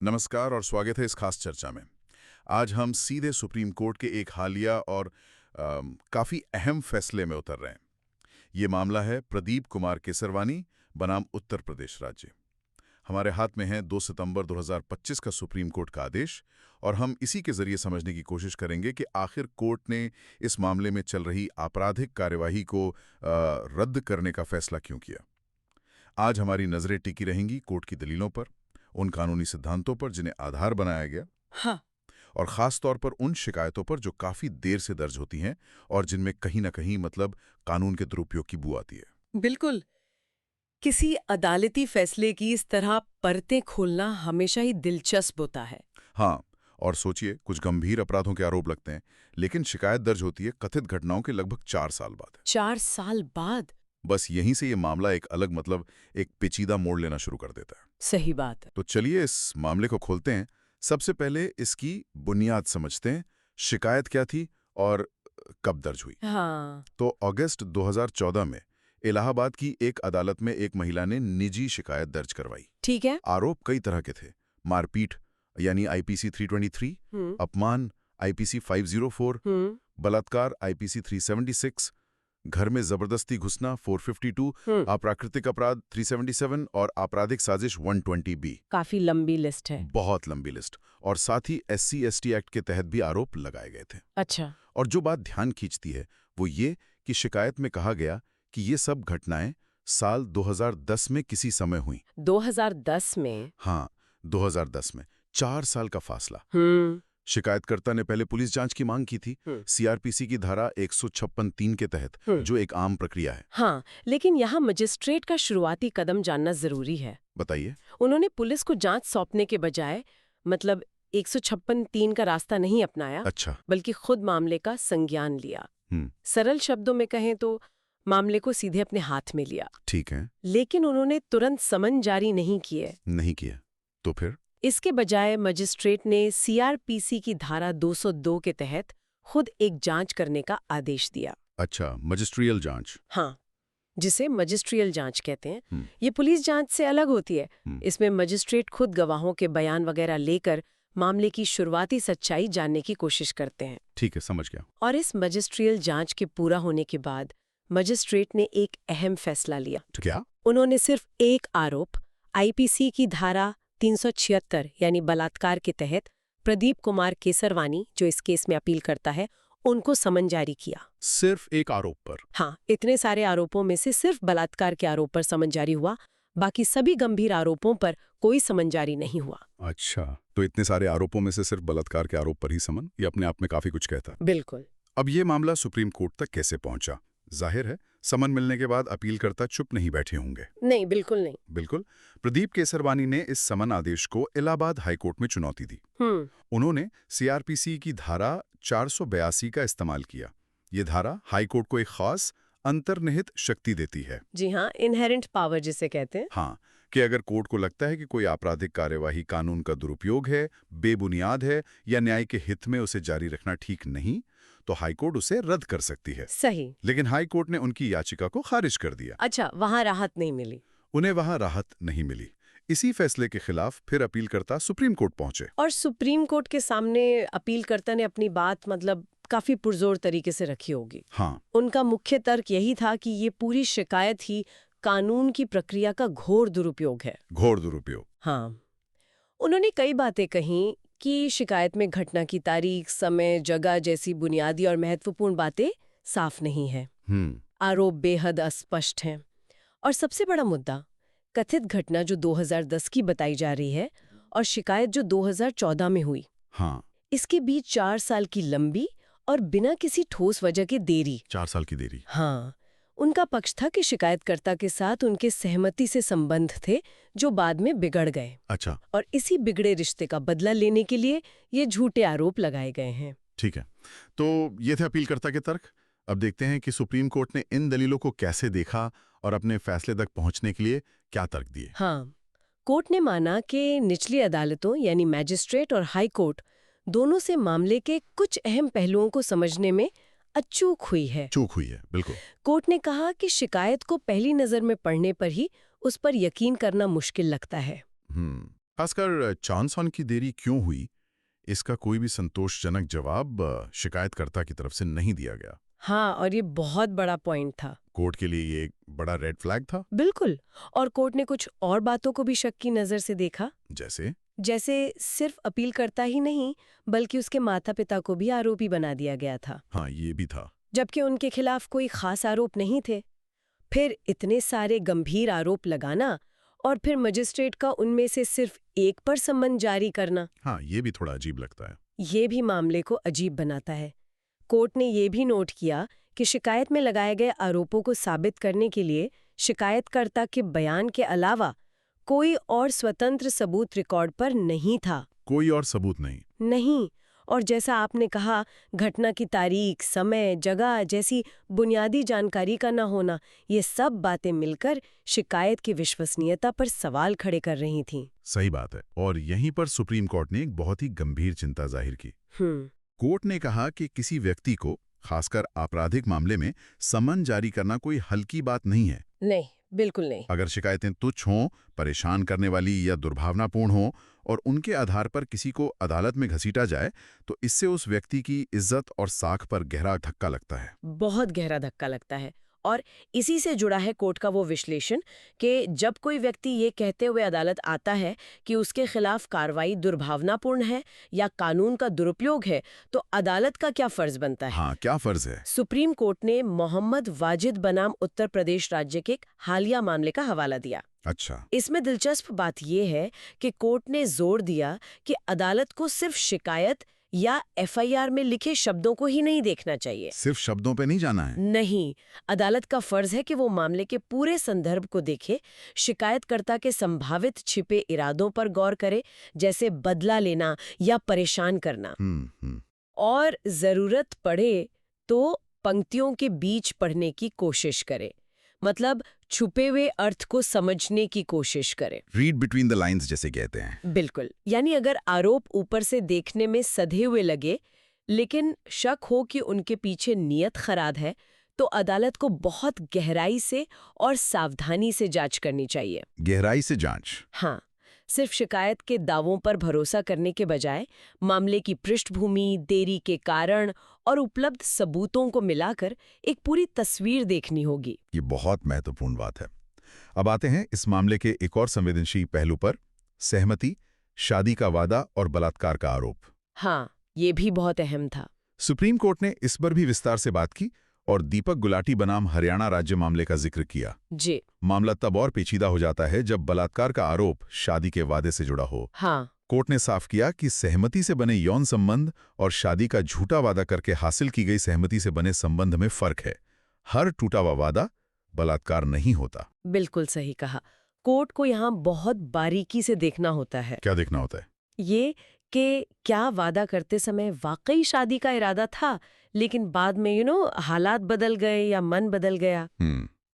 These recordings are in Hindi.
नमस्कार और स्वागत है इस खास चर्चा में। आज हम सीधे सुप्रीम कोर्ट के एक हालिया और काफ़ी अहम फैसले में उतर रहे हैं। ये मामला है प्रदीप कुमार केसरवानी बनाम उत्तर प्रदेश राज्य। हमारे हाथ में है 2 सितंबर 2025 का सुप्रीम कोर्ट का आदेश और हम इसी के जरिए समझने की कोशिश करेंगे कि आखिर कोर्ट ने इस मामले में चल रही आपराधिक कार्यवाही को रद्द करने का फैसला क्यों किया। आज हमारी नजरें टिकी रहेंगी कोर्ट की दलीलों पर, उन कानूनी सिद्धांतों पर जिन्हें आधार बनाया गया, हाँ, और खास तौर पर उन शिकायतों पर जो काफी देर से दर्ज होती हैं और जिनमें कहीं ना कहीं कानून के दुरुपयोग की बू आती है। बिल्कुल। किसी अदालती फैसले की इस तरह परतें खोलना हमेशा ही दिलचस्प होता है। हाँ, और सोचिए कुछ गंभीर अपराधों के आरोप लगते हैं, लेकिन शिकायत दर्ज होती है कथित घटनाओं के लगभग 4 साल बाद। 4 साल बाद? बस यहीं से ये मामला एक अलग एक पेचीदा मोड़ लेना शुरू कर देता है। सही बात है। तो चलिए इस मामले को खोलते हैं। सबसे पहले इसकी बुनियाद समझते हैं। शिकायत क्या थी और कब दर्ज हुई? हाँ, तो अगस्त 2014 में इलाहाबाद की एक अदालत में एक महिला ने निजी शिकायत दर्ज करवाई। ठीक है। आरोप कई तरह के थे। मारपीट यानी आईपीसी 323, अपमान आईपीसी 504, बलात्कार आईपीसी 376, घर में जबरदस्ती घुसना 452, अप्राकृतिक अपराध 377 और आपराधिक साजिश 120B। काफी लंबी लिस्ट है। बहुत लंबी लिस्ट। और साथ ही SC/ST एक्ट के तहत भी आरोप लगाए गए थे। अच्छा। और जो बात ध्यान खींचती है वो ये कि शिकायत में कहा गया कि ये सब घटनाएं साल 2010 में किसी समय हुई। 2010 में? हाँ, 2010 में। 4 साल का फासला। हम्म। शिकायतकर्ता ने पहले पुलिस जांच की मांग की थी, CRPC की धारा 156(3) के तहत, जो एक आम प्रक्रिया है। हाँ, लेकिन यहाँ मजिस्ट्रेट का शुरुआती कदम जानना जरूरी है। बताइए। उन्होंने पुलिस को जांच सौंपने के बजाय 156(3) का रास्ता नहीं अपनाया। अच्छा। बल्कि खुद मामले का संज्ञान लिया। सरल शब्दों में कहें तो मामले को सीधे अपने हाथ में लिया। ठीक है। लेकिन उन्होंने तुरंत समन जारी नहीं किया। तो फिर? इसके बजाय मजिस्ट्रेट ने CRPC की धारा 202 के तहत खुद एक जांच करने का आदेश दिया। अच्छा, मजिस्ट्रियल जांच। हाँ, जिसे मजिस्ट्रियल जांच कहते हैं। ये पुलिस जांच से अलग होती है। इसमें मजिस्ट्रेट खुद गवाहों के बयान वगैरह लेकर मामले की शुरुआती सच्चाई जानने की कोशिश करते हैं। ठीक है, समझ गया। और इस मजिस्ट्रियल जांच के पूरा होने के बाद मजिस्ट्रेट ने एक अहम फैसला लिया। तो क्या? उन्होंने सिर्फ एक आरोप, IPC की धारा 376 यानी बलात्कार के तहत प्रदीप कुमार केसरवानी, जो इस केस में अपील करता है, उनको समन जारी किया। सिर्फ एक आरोप पर? हाँ, इतने सारे आरोपों में से सिर्फ बलात्कार के आरोप पर समन जारी हुआ। बाकी सभी गंभीर आरोपों पर कोई समन जारी नहीं हुआ। अच्छा, तो इतने सारे आरोपों में से सिर्फ बलात्कार के आरोप पर ही समन, ये अपने आप में काफी कुछ कहता है। बिल्कुल। अब ये मामला सुप्रीम कोर्ट तक कैसे पहुंचा? जाहिर है समन मिलने के बाद अपीलकर्ता चुप नहीं बैठे होंगे। नहीं, बिल्कुल नहीं। बिल्कुल। प्रदीप केसरवानी ने इस समन आदेश को इलाहाबाद हाईकोर्ट में चुनौती दी। उन्होंने CRPC की धारा 482 का इस्तेमाल किया। ये धारा हाईकोर्ट को एक खास अंतर्निहित शक्ति देती है। जी हाँ, इनहेरेंट पावर जिसे कहते हैं। हाँ, कि अगर कोर्ट को लगता है कि कोई आपराधिक कार्यवाही कानून का दुरुपयोग है, बेबुनियाद है या न्याय के हित में उसे जारी रखना ठीक नहीं, तो हाईकोर्ट उसे रद्द कर सकती है। सही। लेकिन हाईकोर्ट ने उनकी याचिका को खारिज कर दिया। अच्छा, वहाँ राहत नहीं मिली। उन्हें वहां राहत नहीं मिली। इसी फैसले के खिलाफ फिर अपीलकर्ता सुप्रीम कोर्ट पहुंचे। और सुप्रीम कोर्ट के सामने अपीलकर्ता ने अपनी बात काफी पुरजोर तरीके से रखी होगी। हाँ। उनका मुख्य तर्क यही था कि ये पूरी शिकायत ही कानून की प्रक्रिया का घोर दुरुपयोग है। घोर दुरुपयोग। हाँ, उन्होंने कई बातें कही कि शिकायत में घटना की तारीख, समय, जगह जैसी बुनियादी और महत्वपूर्ण बातें साफ नहीं है। आरोप बेहद अस्पष्ट हैं। और सबसे बड़ा मुद्दा, कथित घटना जो 2010 की बताई जा रही है और शिकायत जो 2014 में हुई, हाँ, इसके बीच 4 साल की लंबी और बिना किसी ठोस वजह के देरी। 4 साल की देरी। हाँ, उनका पक्ष था कि शिकायतकर्ता के साथ उनके सहमति से संबंध थे जो बाद में बिगड़ गए। अच्छा। और इसी बिगड़े रिश्ते का बदला लेने के लिए ये झूठे आरोप लगाए गए हैं। ठीक है, तो ये थे अपीलकर्ता के तर्क। अब देखते हैं कि सुप्रीम कोर्ट ने इन दलीलों को कैसे देखा और अपने फैसले तक पहुंचने के लिए क्या तर्क दिए। हाँ, कोर्ट ने माना कि निचली अदालतों यानी मैजिस्ट्रेट और हाई कोर्ट दोनों से मामले के कुछ अहम पहलुओं को समझने में चूक हुई है। चूक हुई है, बिल्कुल। कोर्ट ने कहा कि शिकायत को पहली नजर में पढ़ने पर ही उस पर यकीन करना मुश्किल लगता है। खासकर चांस-ऑन की देरी क्यों हुई, इसका कोई भी संतोषजनक जवाब शिकायतकर्ता की तरफ से नहीं दिया गया। हाँ, और ये बहुत बड़ा पॉइंट था। कोर्ट के लिए ये एक बड़ा रेड फ्लैग था। बिल्कुल। और कोर्ट ने कुछ और बातों को भी शक की नज़र से देखा। जैसे सिर्फ अपील करता ही नहीं, बल्कि उसके माता-पिता को भी आरोपी बना दिया गया था। हाँ, ये भी था। जबकि उनके खिलाफ कोई खास आरोप नहीं थे। फिर इतने सारे गंभीर आरोप लगाना और फिर मजिस्ट्रेट का उनमें से सिर्फ एक पर सम्मन जारी करना, हाँ, ये भी थोड़ा अजीब लगता है। ये भी मामले को अजीब बनाता है। कोर्ट ने ये भी नोट किया कि शिकायत में लगाए गए आरोपों को साबित करने के लिए शिकायतकर्ता के बयान के अलावा कोई और स्वतंत्र सबूत रिकॉर्ड पर नहीं था। कोई और सबूत नहीं। नहीं। और जैसा आपने कहा, घटना की तारीख, समय, जगह जैसी बुनियादी जानकारी का न होना, ये सब बातें मिलकर शिकायत की विश्वसनीयता पर सवाल खड़े कर रही थीं। सही बात है। और यहीं पर सुप्रीम कोर्ट ने एक बहुत ही गंभीर चिंता जाहिर की। कोर्ट ने कहा कि किसी व्यक्ति को, खासकर आपराधिक मामले में, सम्मन जारी करना कोई हल्की बात नहीं है। नहीं, बिल्कुल नहीं। अगर शिकायतें तुच्छ हों, परेशान करने वाली या दुर्भावनापूर्ण हों और उनके आधार पर किसी को अदालत में घसीटा जाए, तो इससे उस व्यक्ति की इज्जत और साख पर गहरा धक्का लगता है। बहुत गहरा धक्का लगता है। और इसी से जुड़ा है कोर्ट का वो विश्लेषण कि जब कोई व्यक्ति ये कहते हुए अदालत आता है कि उसके खिलाफ कार्रवाई दुर्भावनापूर्ण है या कानून का दुरुपयोग है, तो अदालत का क्या फर्ज बनता है? हाँ, क्या फर्ज है? सुप्रीम कोर्ट ने मोहम्मद वाजिद बनाम उत्तर प्रदेश राज्य के एक हालिया मामले का हवाला दिया। अच्छा। इसमें दिलचस्प बात यह है कि कोर्ट ने जोर दिया कि अदालत को सिर्फ शिकायत या एफआईआर में लिखे शब्दों को ही नहीं देखना चाहिए। सिर्फ शब्दों पे नहीं जाना है। नहीं, अदालत का फर्ज है कि वो मामले के पूरे संदर्भ को देखे, शिकायतकर्ता के संभावित छिपे इरादों पर गौर करे, जैसे बदला लेना या परेशान करना। और जरूरत पड़े तो पंक्तियों के बीच पढ़ने की कोशिश करे, मतलब छुपे हुए अर्थ को समझने की कोशिश करे। रीड बिटवीन द लाइंस जैसे कहते हैं। बिल्कुल। यानी अगर आरोप ऊपर से देखने में सधे हुए लगे, लेकिन शक हो कि उनके पीछे नियत खराब है, तो अदालत को बहुत गहराई से और सावधानी से जांच करनी चाहिए। गहराई से जांच? हाँ, सिर्फ शिकायत के दावों पर भरोसा करने के बजाय मामले की पृष्ठभूमि, देरी के कारण और उपलब्ध सबूतों को मिलाकर एक पूरी तस्वीर देखनी होगी। ये बहुत महत्वपूर्ण बात है। अब आते हैं इस मामले के एक और संवेदनशील पहलू पर, सहमति, शादी का वादा और बलात्कार का आरोप। हाँ, ये भी बहुत अहम था। सुप्रीम कोर्ट ने इस पर भी विस्तार से बात की और दीपक गुलाटी बनाम हरियाणा राज्य मामले का जिक्र किया। जी। मामला तब और पेचीदा हो जाता है जब बलात्कार का आरोप शादी के वादे से जुड़ा हो। हाँ। कोर्ट ने साफ किया कि सहमति से बने यौन संबंध और शादी का झूठा वादा करके हासिल की गई सहमति से बने संबंध में फर्क है। हर टूटा हुआ वादा बलात्कार नहीं होता। बिल्कुल सही कहा। कोर्ट को यहाँ बहुत बारीकी से देखना होता है। क्या देखना होता है? ये कि क्या वादा करते समय वाकई शादी का इरादा था, लेकिन बाद में हालात बदल गए या मन बदल गया,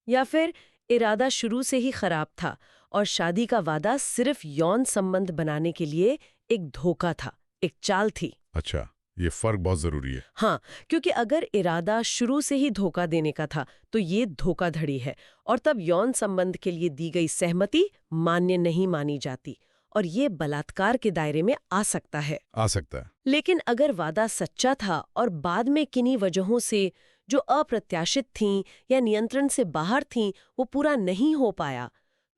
या फिर इरादा शुरू से ही खराब था और शादी का वादा सिर्फ यौन संबंध बनाने के लिए एक धोखा था, एक चाल थी। अच्छा, ये फर्क बहुत जरूरी है। हाँ, क्योंकि अगर इरादा शुरू से ही धोखा देने का था तो ये धोखाधड़ी है और तब यौन संबंध के लिए दी गई सहमति मान्य नहीं मानी जाती और ये बलात्कार के दायरे में आ सकता है। लेकिन अगर वादा सच्चा था और बाद में किन्हीं वजहों से जो अप्रत्याशित थीं या नियंत्रण से बाहर थीं वो पूरा नहीं हो पाया,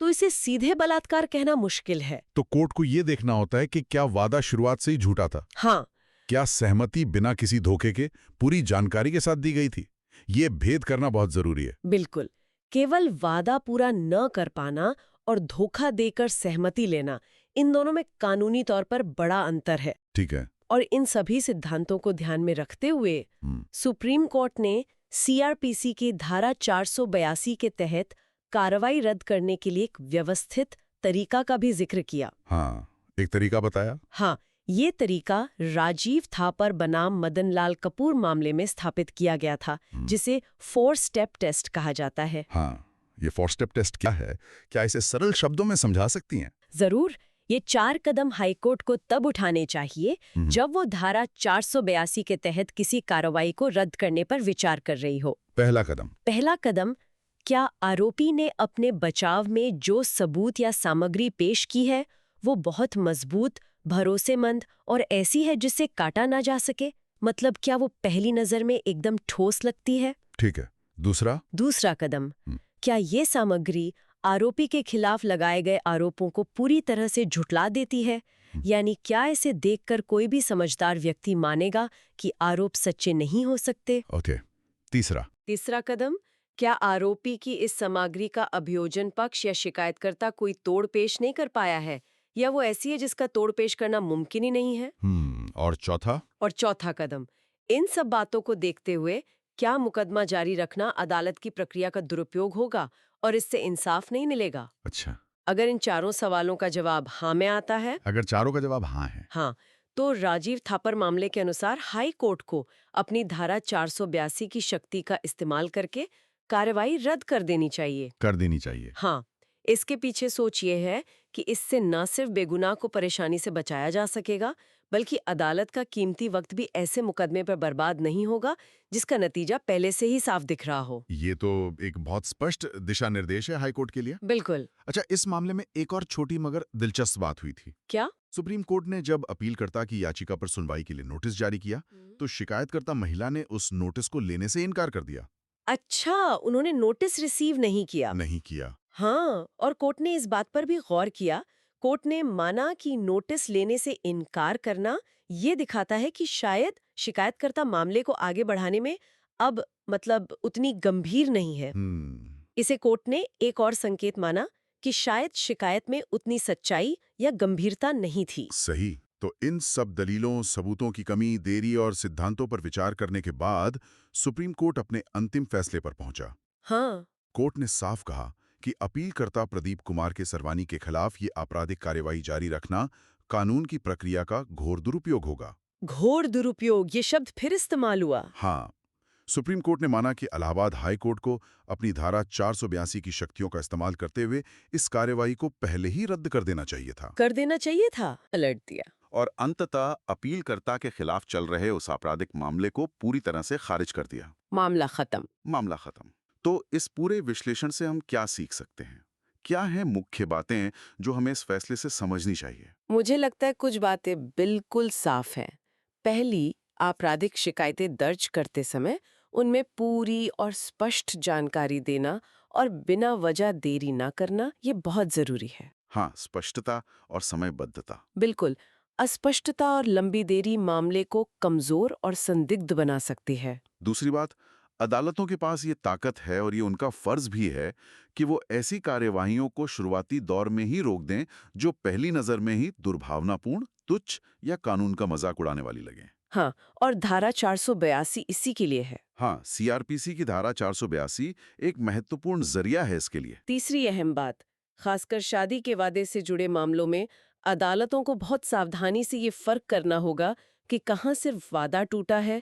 तो इसे सीधे बलात्कार कहना मुश्किल है। तो कोर्ट को ये देखना होता है कि क्या वादा शुरुआत से ही झूठा था? हाँ। क्या सहमति बिना किसी धोखे के पूरी जानकारी के साथ दी गई थी? ये भेद करना बहुत जरूरी है। बिल्कुल। केवल वादा पूरा न कर पाना और धोखा देकर सहमति लेना, इन दोनों में कानूनी तौर पर बड़ा अंतर है। ठीक है। और इन सभी सिद्धांतों को ध्यान में रखते हुए सुप्रीम कोर्ट ने सीआरपीसी की धारा 482 के तहत कार्रवाई रद्द करने के लिए एक व्यवस्थित तरीका का भी जिक्र किया। हाँ, एक तरीका बताया? हाँ, ये तरीका राजीव थापर बनाम मदन लाल कपूर मामले में स्थापित किया गया था, जिसे 4 स्टेप टेस्ट कहा जाता है। हाँ, ये 4 स्टेप टेस्ट क्या है? क्या इसे सरल शब्दों में समझा सकती हैं? जरूर। ये 4 कदम हाईकोर्ट को तब उठाने चाहिए जब वो धारा 482 के तहत किसी कार्रवाई को रद्द करने पर विचार कर रही हो। पहला कदम, क्या आरोपी ने अपने बचाव में जो सबूत या सामग्री पेश की है वो बहुत मजबूत, भरोसेमंद और ऐसी है जिसे काटा ना जा सके? मतलब क्या वो पहली नजर में एकदम ठोस लगती है? ठीक है। दूसरा कदम, क्या ये सामग्री आरोपी के खिलाफ लगाए गए आरोपों को पूरी तरह से झुठला देती है? यानी क्या इसे देखकर कोई भी समझदार व्यक्ति मानेगा कि आरोप सच्चे नहीं हो सकते? ओके। तीसरा कदम, क्या आरोपी की इस सामग्री का अभियोजन पक्ष या शिकायतकर्ता कोई तोड़ पेश नहीं कर पाया है, या वो ऐसी है जिसका तोड़ पेश करना मुमकिन ही नहीं है? और चौथा कदम, इन सब बातों को देखते हुए क्या मुकदमा जारी रखना अदालत की प्रक्रिया का दुरुपयोग होगा और इससे इंसाफ नहीं मिलेगा? अच्छा, अगर इन चारों सवालों का जवाब हाँ में आता है, अगर चारों का जवाब हाँ है, हाँ, तो राजीव थापर मामले के अनुसार हाई कोर्ट को अपनी धारा 482 की शक्ति का इस्तेमाल करके कार्रवाई रद्द कर देनी चाहिए। हाँ, इसके पीछे सोच ये है कि इससे न सिर्फ बेगुनाह को परेशानी से बचाया जा सकेगा, बल्कि अदालत का कीमती वक्त भी ऐसे मुकदमे पर बर्बाद नहीं होगा जिसका नतीजा पहले से ही साफ दिख रहा हो। ये तो एक बहुत स्पष्ट दिशा निर्देश है हाईकोर्ट के लिए। बिल्कुल। अच्छा, इस मामले में एक और छोटी मगर दिलचस्प बात हुई थी। क्या? सुप्रीम कोर्ट ने जब अपीलकर्ता की याचिका पर सुनवाई के लिए नोटिस जारी किया, तो शिकायतकर्ता महिला ने उस नोटिस को लेने से इनकार कर दिया। अच्छा, उन्होंने नोटिस रिसीव नहीं किया। हाँ, और कोर्ट ने इस बात पर भी गौर किया। कोर्ट ने माना कि नोटिस लेने से इनकार करना ये दिखाता है कि शायद शिकायतकर्ता मामले को आगे बढ़ाने में अब उतनी गंभीर नहीं है। इसे कोर्ट ने एक और संकेत माना कि शायद शिकायत में उतनी सच्चाई या गंभीरता नहीं थी। सही। तो इन सब दलीलों, सबूतों की कमी, देरी और सिद्धांतों पर विचार करने के बाद सुप्रीम कोर्ट अपने अंतिम फैसले पर पहुंचा। हाँ। कोर्ट ने साफ कहा कि अपीलकर्ता प्रदीप कुमार केसरवानी के खिलाफ ये आपराधिक कार्यवाही जारी रखना कानून की प्रक्रिया का घोर दुरुपयोग होगा। घोर दुरुपयोग, ये शब्द फिर इस्तेमाल हुआ। हाँ, सुप्रीम कोर्ट ने माना कि इलाहाबाद हाई कोर्ट को अपनी धारा 482 की शक्तियों का इस्तेमाल करते हुए इस कार्यवाही को पहले ही रद्द कर देना चाहिए था। अलर्ट दिया। और अंततः अपीलकर्ता के खिलाफ चल रहे उस आपराधिक मामले को पूरी तरह से खारिज कर दिया। मामला खत्म। तो इस पूरे विश्लेषण से हम क्या सीख सकते हैं? क्या हैं मुख्य बातें जो हमें इस फैसले से समझनी चाहिए? मुझे लगता है कुछ बातें बिल्कुल साफ हैं। पहली, आपराधिक शिकायतें दर्ज करते समय उनमें पूरी और स्पष्ट जानकारी देना और बिना वजह देरी ना करना, ये बहुत जरूरी है। हाँ, स्पष्टता और समयबद्धता। बिल्कुल। अस्पष्टता और लंबी देरी मामले को कमजोर और संदिग्ध बना सकती है। दूसरी बात, अदालतों के पास ये ताकत है और ये उनका फर्ज भी है कि वो ऐसी कार्यवाहियों को शुरुआती दौर में ही रोक दें जो पहली नजर में ही दुर्भावनापूर्ण, तुच्छ या कानून का मजाक उड़ाने वाली लगें। हाँ, और धारा 482 इसी के लिए है। हाँ, सीआरपीसी की धारा 482 एक महत्वपूर्ण जरिया है इसके लिए। तीसरी अहम बात, खासकर शादी के वादे से जुड़े मामलों में अदालतों को बहुत सावधानी से ये फर्क करना होगा कि कहाँ सिर्फ वादा टूटा है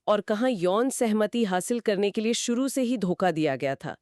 और कहाँ यौन सहमति हासिल करने के लिए शुरू से ही धोखा दिया गया था।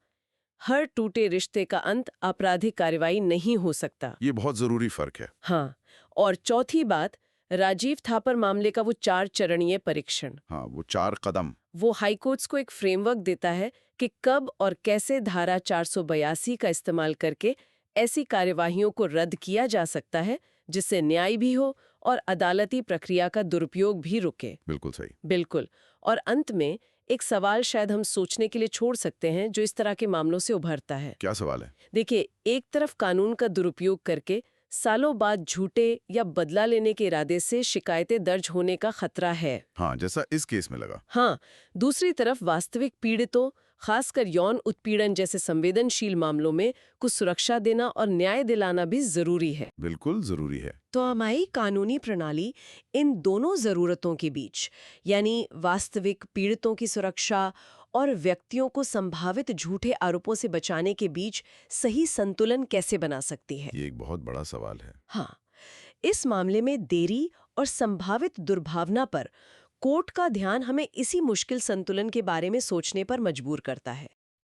हर टूटे रिश्ते का अंत आपराधिक कार्रवाई नहीं हो सकता। ये बहुत जरूरी फर्क है। हाँ, और चौथी बात, राजीव थापर मामले का वो 4 चरणीय परीक्षण। हाँ, वो 4 कदम। वो हाईकोर्ट्स को एक फ्रेमवर्क देता है कि कब और कैसे धारा 482 का इस्तेमाल करके ऐसी कार्यवाहियों को रद्द किया जा सकता है जिससे न्याय भी हो और अदालती प्रक्रिया का दुरुपयोग भी रुके। बिल्कुल सही। बिल्कुल। और अंत में एक सवाल शायद हम सोचने के लिए छोड़ सकते हैं जो इस तरह के मामलों से उभरता है। क्या सवाल है? देखिए, एक तरफ कानून का दुरुपयोग करके सालों बाद झूठे या बदला लेने के इरादे से शिकायतें दर्ज होने का खतरा है। हाँ, जैसा इस केस में लगा। हाँ, दूसरी तरफ वास्तविक पीड़ितों, खासकर यौन उत्पीड़न जैसे संवेदनशील मामलों में कुछ सुरक्षा देना और न्याय दिलाना भी जरूरी है। बिल्कुल जरूरी है। तो हमारी कानूनी प्रणाली इन दोनों जरूरतों के बीच, यानी वास्तविक पीड़ितों की सुरक्षा और व्यक्तियों को संभावित झूठे आरोपों से बचाने के बीच सही संतुलन कैसे बना सकती है? ये एक बहुत बड़ा सवाल है। हाँ, इस मामले में देरी और संभावित दुर्भावना पर कोर्ट का ध्यान हमें इसी मुश्किल संतुलन के बारे में सोचने पर मजबूर करता है।